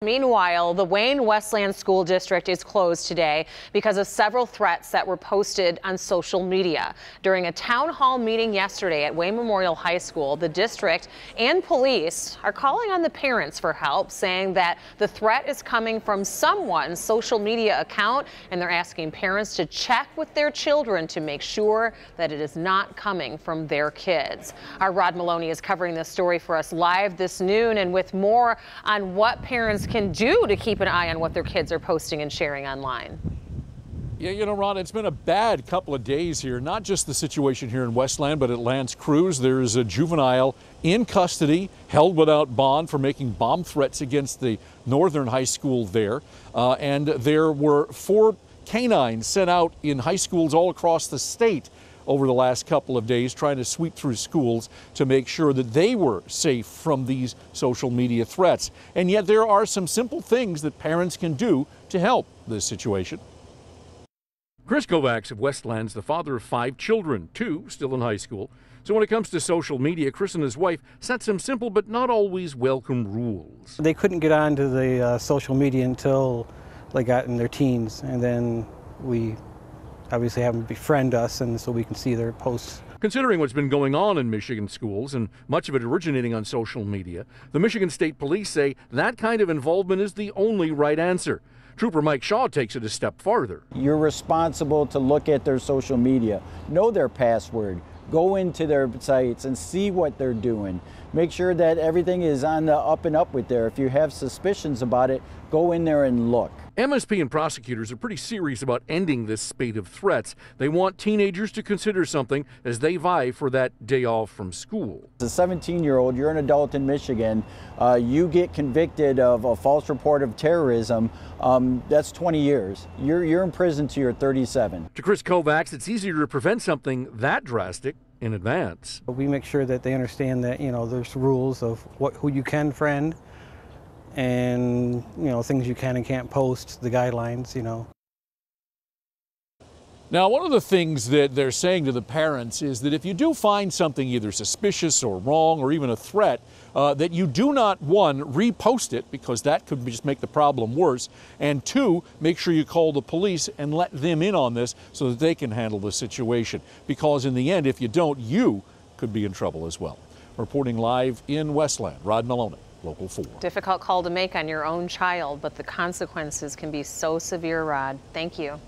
Meanwhile, the Wayne Westland School District is closed today because of several threats that were posted on social media. During a town hall meeting yesterday at Wayne Memorial High School, the district and police are calling on the parents for help, saying that the threat is coming from someone's social media account, and they're asking parents to check with their children to make sure that it is not coming from their kids. Our Rod Maloney is covering this story for us live this noon, and with more on what parents can do to keep an eye on what their kids are posting and sharing online. Yeah, you know, Ron, it's been a bad couple of days here. Not just the situation here in Westland, but at L'Anse Creuse. There's a juvenile in custody, held without bond for making bomb threats against the Northern High School there. And there were 4 canines sent out in high schools all across the state over the last couple of days, trying to sweep through schools to make sure that they were safe from these social media threats. And yet there are some simple things that parents can do to help this situation. Chris Kovacs of Westland's the father of 5 children, 2 still in high school. So when it comes to social media, Chris and his wife set some simple but not always welcome rules. They couldn't get onto the social media until they got in their teens, and then we obviously have them befriend us, and so we can see their posts. Considering what's been going on in Michigan schools, and much of it originating on social media, the Michigan State Police say that kind of involvement is the only right answer. Trooper Mike Shaw takes it a step farther. You're responsible to look at their social media, know their password, go into their sites and see what they're doing. Make sure that everything is on the up and up with there. If you have suspicions about it, go in there and look. MSP and prosecutors are pretty serious about ending this spate of threats. They want teenagers to consider something as they vie for that day off from school. As a 17-year-old, you're an adult in Michigan, you get convicted of a false report of terrorism, that's 20 years. You're in prison till you're 37. To Chris Kovacs, it's easier to prevent something that drastic in advance. We make sure that they understand that, you know, there's rules of who you can friend, and, you know, things you can and can't post, the guidelines, you know. Now, one of the things that they're saying to the parents is that if you do find something either suspicious or wrong or even a threat, that you do not, 1, repost it, because that could just make the problem worse, and 2, make sure you call the police and let them in on this so that they can handle the situation. Because in the end, if you don't, you could be in trouble as well. Reporting live in Westland, Rod Maloney, Local 4. Difficult call to make on your own child, but the consequences can be so severe, Rod. Thank you.